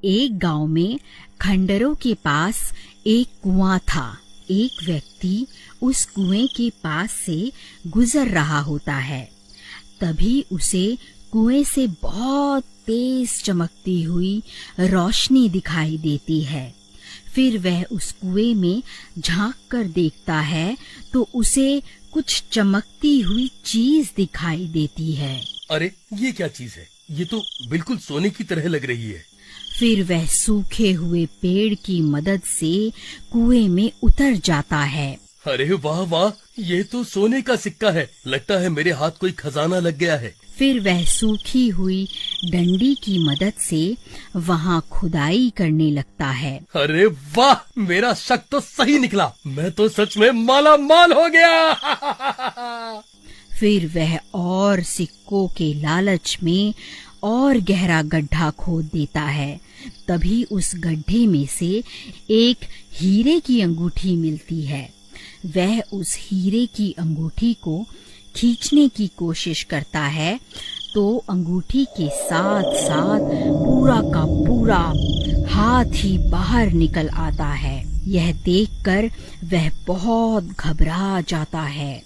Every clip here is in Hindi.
एक गांव में खंडरों के पास एक कुआं था। एक व्यक्ति उस कुएं के पास से गुजर रहा होता है। तभी उसे कुएं से बहुत तेज चमकती हुई रोशनी दिखाई देती है। फिर वह उस कुएं में झांक कर देखता है तो उसे कुछ चमकती हुई चीज दिखाई देती है। अरे ये क्या चीज है? ये तो बिल्कुल सोने की तरह लग रही है। फिर वह सूखे हुए पेड़ की मदद से कुएं में उतर जाता है। अरे वाह वाह, ये तो सोने का सिक्का है। लगता है मेरे हाथ कोई खजाना लग गया है। फिर वह सूखी हुई डंडी की मदद से वहाँ खुदाई करने लगता है। अरे वाह, मेरा शक तो सही निकला। मैं तो सच में माला माल हो गया। फिर वह और सिक्कों के लालच में और गहरा गड्ढा खोद देता है। तभी उस गड्ढे में से एक हीरे की अंगूठी मिलती है। वह उस हीरे की अंगूठी को खींचने की कोशिश करता है तो अंगूठी के साथ साथ पूरा का पूरा हाथ ही बाहर निकल आता है। यह देखकर वह बहुत घबरा जाता है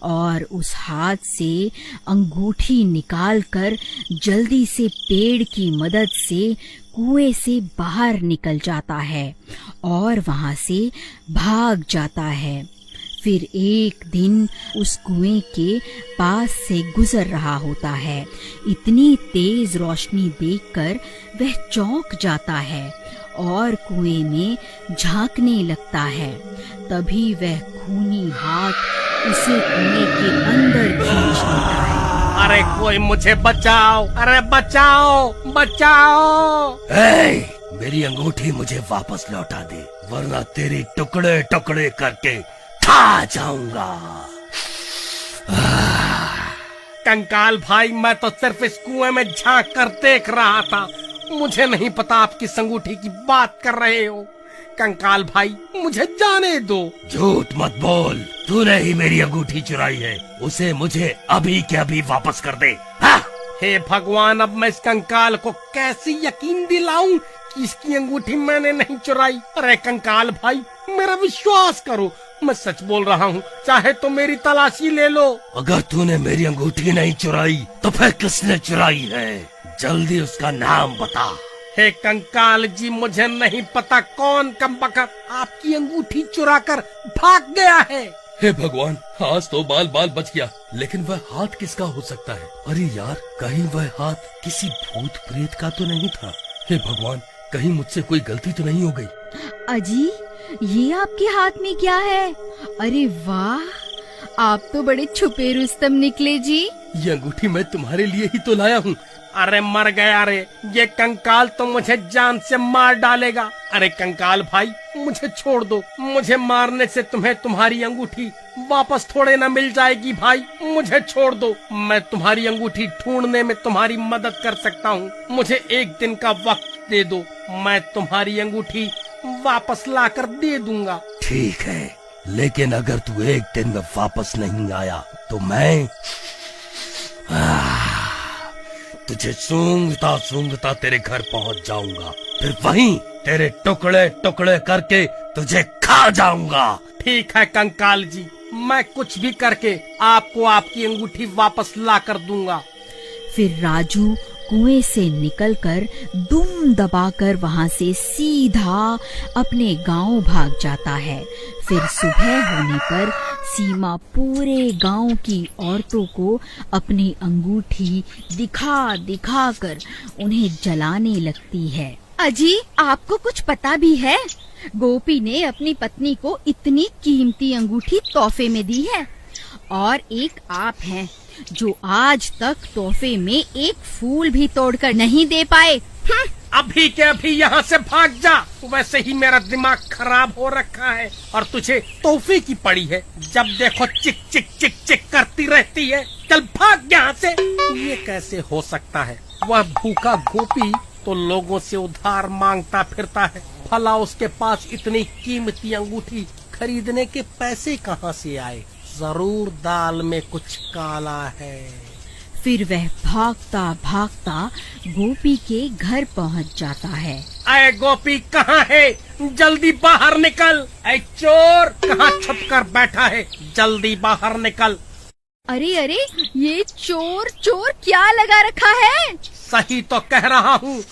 और उस हाथ से अंगूठी निकालकर जल्दी से पेड़ की मदद से कुएं से बाहर निकल जाता है और वहां से भाग जाता है। फिर एक दिन उस कुएं के पास से गुजर रहा होता है। इतनी तेज रोशनी देखकर वह चौंक जाता है और कुएं में झांकने लगता है। तभी वह खूनी हाथ उसे कुएं के अंदर खींच लेता है। अरे कोई मुझे बचाओ! अरे बचाओ बचाओ! मेरी अंगूठी मुझे वापस लौटा दे, वरना तेरे टुकड़े टुकड़े करके खा जाऊंगा। कंकाल भाई, मैं तो सिर्फ इस कुएं में झांक कर देख रहा था। मुझे नहीं पता आप किस अंगूठी की बात कर रहे हो। कंकाल भाई, मुझे जाने दो। झूठ मत बोल, तूने ही मेरी अंगूठी चुराई है। उसे मुझे अभी के अभी वापस कर दे। हे भगवान, अब मैं इस कंकाल को कैसे यकीन दिलाऊं कि इसकी अंगूठी मैंने नहीं चुराई। अरे कंकाल भाई, मेरा विश्वास करो, मैं सच बोल रहा हूँ। चाहे तो मेरी तलाशी ले लो। अगर तूने मेरी अंगूठी नहीं चुराई तो फिर किसने चुराई है? जल्दी उसका नाम बता। हे कंकाल जी, मुझे नहीं पता कौन कमबख्त आपकी अंगूठी चुरा कर भाग गया है। हे भगवान, आज तो बाल बाल बच गया। लेकिन वह हाथ किसका हो सकता है? अरे यार, कहीं वह हाथ किसी भूत प्रेत का तो नहीं था? हे भगवान, कहीं मुझसे कोई गलती तो नहीं हो गई? अजी, ये आपके हाथ में क्या है? अरे वाह, आप तो बड़े छुपे रुस्तम निकले जी। ये अंगूठी मैं तुम्हारे लिए ही तो लाया हूँ। अरे मर गया रे, ये कंकाल तो मुझे जान से मार डालेगा। अरे कंकाल भाई, मुझे छोड़ दो। मुझे मारने से तुम्हें तुम्हारी अंगूठी वापस थोड़े न मिल जाएगी। भाई मुझे छोड़ दो, मैं तुम्हारी अंगूठी ढूंढने में तुम्हारी मदद कर सकता हूँ। मुझे एक दिन का वक्त दे दो, मैं तुम्हारी अंगूठी वापस लाकर दे दूंगा। ठीक है, लेकिन अगर तू एक दिन में वापस नहीं आया तो मैं तुझे सूंघता सूंघता तेरे घर पहुंच जाऊंगा। फिर वहीं तेरे टुकड़े टुकड़े करके तुझे खा जाऊंगा। ठीक है कंकाल जी, मैं कुछ भी करके आपको आपकी अंगूठी वापस ला कर दूंगा। फिर राजू कुएं से निकलकर दुम दबाकर वहां से सीधा अपने गांव भाग जाता है। फिर सुबह होने पर सीमा पूरे गांव की औरतों को अपनी अंगूठी दिखा दिखा कर उन्हें जलाने लगती है। अजी, आपको कुछ पता भी है? गोपी ने अपनी पत्नी को इतनी कीमती अंगूठी तोहफे में दी है और एक आप हैं जो आज तक तोहफे में एक फूल भी तोड़कर नहीं दे पाए। अभी के अभी यहाँ से भाग जा। वैसे ही मेरा दिमाग खराब हो रखा है और तुझे तोहफे की पड़ी है। जब देखो चिक चिक चिक चिक करती रहती है। चल भाग यहाँ से। ये कैसे हो सकता है? वह भूखा गोपी तो लोगों से उधार मांगता फिरता है, भला उसके पास इतनी कीमती अंगूठी खरीदने के पैसे कहाँ से आए? जरूर दाल में कुछ काला है। फिर वह भागता भागता गोपी के घर पहुंच जाता है। अरे गोपी कहाँ है? जल्दी बाहर निकल। अरे चोर कहाँ छुप कर बैठा है? जल्दी बाहर निकल। अरे अरे, ये चोर चोर क्या लगा रखा है? सही तो कह रहा हूँ।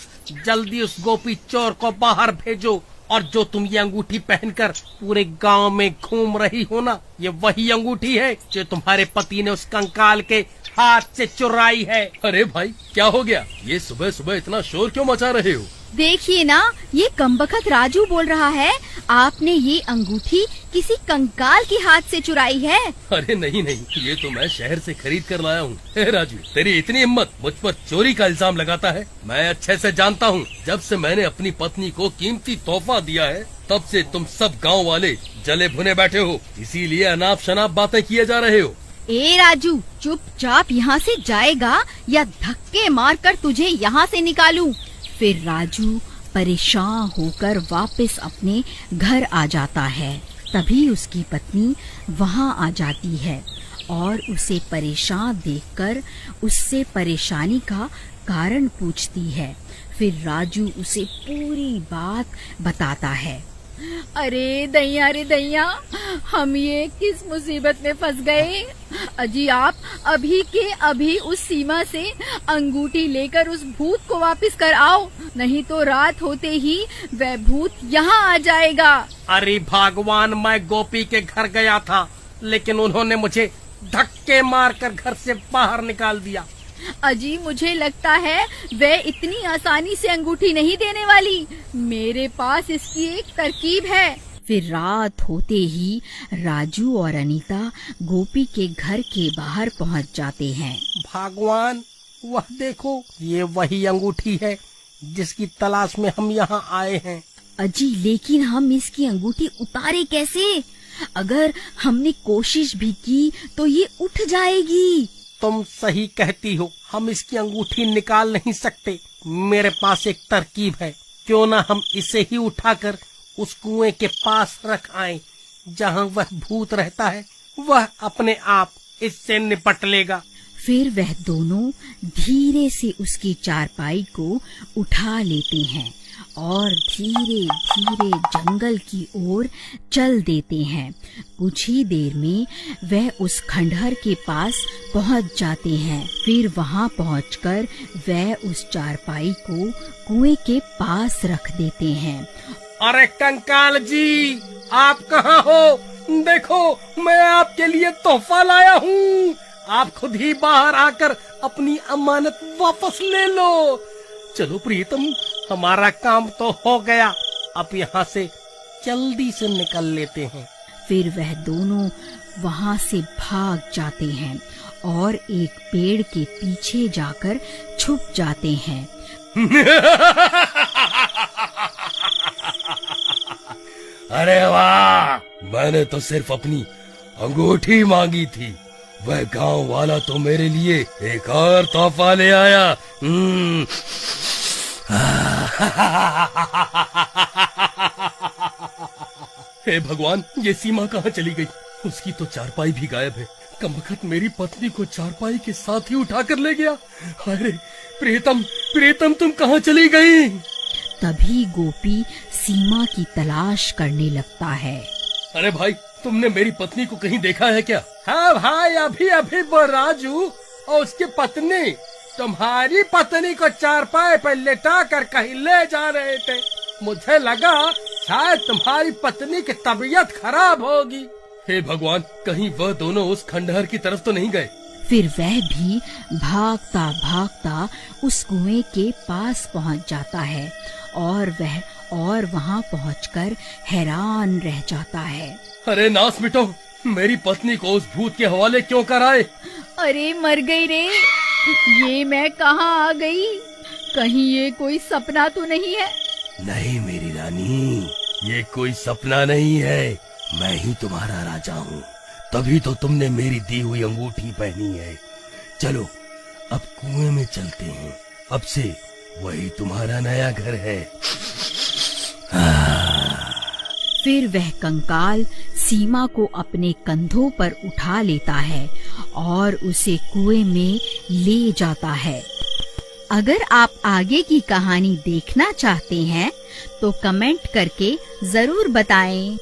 जल्दी उस गोपी चोर को बाहर भेजो। और जो तुम ये अंगूठी पहनकर पूरे गांव में घूम रही हो ना, ये वही अंगूठी है जो तुम्हारे पति ने उस कंकाल के हाथ से चुराई है। अरे भाई, क्या हो गया? ये सुबह सुबह इतना शोर क्यों मचा रहे हो? देखिए ना, ये कमबख्त राजू बोल रहा है आपने ये अंगूठी किसी कंकाल के हाथ से चुराई है। अरे नहीं नहीं, ये तो मैं शहर से खरीद कर लाया हूँ। राजू, तेरी इतनी हिम्मत, मुझ पर चोरी का इल्जाम लगाता है? मैं अच्छे से जानता हूँ, जब से मैंने अपनी पत्नी को कीमती तोहफा दिया है, तब से तुम सब गाँव वाले जले भुने बैठे हो, इसीलिए अनाप शनाप बातें किए जा रहे हो। ए राजू, चुपचाप यहाँ से जाएगा या धक्के मारकर तुझे यहाँ से निकालूं? फिर राजू परेशान होकर वापस अपने घर आ जाता है। तभी उसकी पत्नी वहाँ आ जाती है और उसे परेशान देखकर उससे परेशानी का कारण पूछती है। फिर राजू उसे पूरी बात बताता है। अरे दैया रे दैया, हम ये किस मुसीबत में फंस गए। अजी आप अभी के अभी उस सीमा से अंगूठी लेकर उस भूत को वापस कर आओ, नहीं तो रात होते ही वह भूत यहाँ आ जाएगा। अरे भगवान, मैं गोपी के घर गया था, लेकिन उन्होंने मुझे धक्के मारकर घर से बाहर निकाल दिया। अजी मुझे लगता है वह इतनी आसानी से अंगूठी नहीं देने वाली। मेरे पास इसकी एक तरकीब है। फिर रात होते ही राजू और अनीता गोपी के घर के बाहर पहुंच जाते हैं। भगवान, वह देखो, ये वही अंगूठी है जिसकी तलाश में हम यहाँ आए हैं। अजी लेकिन हम इसकी अंगूठी उतारे कैसे? अगर हमने कोशिश भी की तो ये उठ जाएगी। तुम सही कहती हो, हम इसकी अंगूठी निकाल नहीं सकते। मेरे पास एक तरकीब है, क्यों ना हम इसे ही उठाकर उस कुएं के पास रख आएं, जहाँ वह भूत रहता है। वह अपने आप इससे निपट लेगा। फिर वह दोनों धीरे से उसकी चारपाई को उठा लेते हैं और धीरे धीरे जंगल की ओर चल देते हैं। कुछ ही देर में वह उस खंडहर के पास पहुंच जाते हैं। फिर वहां पहुंचकर वह उस चारपाई को कुएं के पास रख देते हैं। अरे कंकाल जी, आप कहाँ हो? देखो, मैं आपके लिए तोहफा लाया हूँ। आप खुद ही बाहर आकर अपनी अमानत वापस ले लो। चलो प्रीतम, हमारा काम तो हो गया, अब यहाँ से जल्दी से निकल लेते हैं। फिर वह दोनों वहाँ से भाग जाते हैं और एक पेड़ के पीछे जाकर छुप जाते हैं। अरे वाह, मैंने तो सिर्फ अपनी अंगूठी मांगी थी, वह गांव वाला तो मेरे लिए एक और तोहफा ले आया। हे भगवान, ये सीमा कहाँ चली गई? उसकी तो चारपाई भी गायब है। कमबख्त मेरी पत्नी को चारपाई के साथ ही उठा कर ले गया। अरे प्रीतम, प्रीतम तुम कहाँ चली गई? तभी गोपी सीमा की तलाश करने लगता है। अरे भाई, तुमने मेरी पत्नी को कहीं देखा है क्या? हाँ भाई, अभी अभी वो राजू और उसकी पत्नी तुम्हारी पत्नी को चारपाई पर लेटा कर कहीं ले जा रहे थे। मुझे लगा शायद तुम्हारी पत्नी की तबीयत खराब होगी। हे भगवान, कहीं वह दोनों उस खंडहर की तरफ तो नहीं गए? फिर वह भी भागता भागता उस कुएं के पास पहुंच जाता है और वहां पहुंचकर हैरान रह जाता है। अरे नास मिटो, मेरी पत्नी को उस भूत के हवाले क्यों कराए? अरे मर गई रे, ये मैं कहाँ आ गई? कहीं ये कोई सपना तो नहीं है? नहीं मेरी रानी, ये कोई सपना नहीं है, मैं ही तुम्हारा राजा हूँ। तभी तो तुमने मेरी दी हुई अंगूठी पहनी है। चलो अब कुएं में चलते हैं, अब से वही तुम्हारा नया घर है। फिर वह कंकाल सीमा को अपने कंधों पर उठा लेता है और उसे कुएं में ले जाता है। अगर आप आगे की कहानी देखना चाहते हैं तो कमेंट करके जरूर बताएं।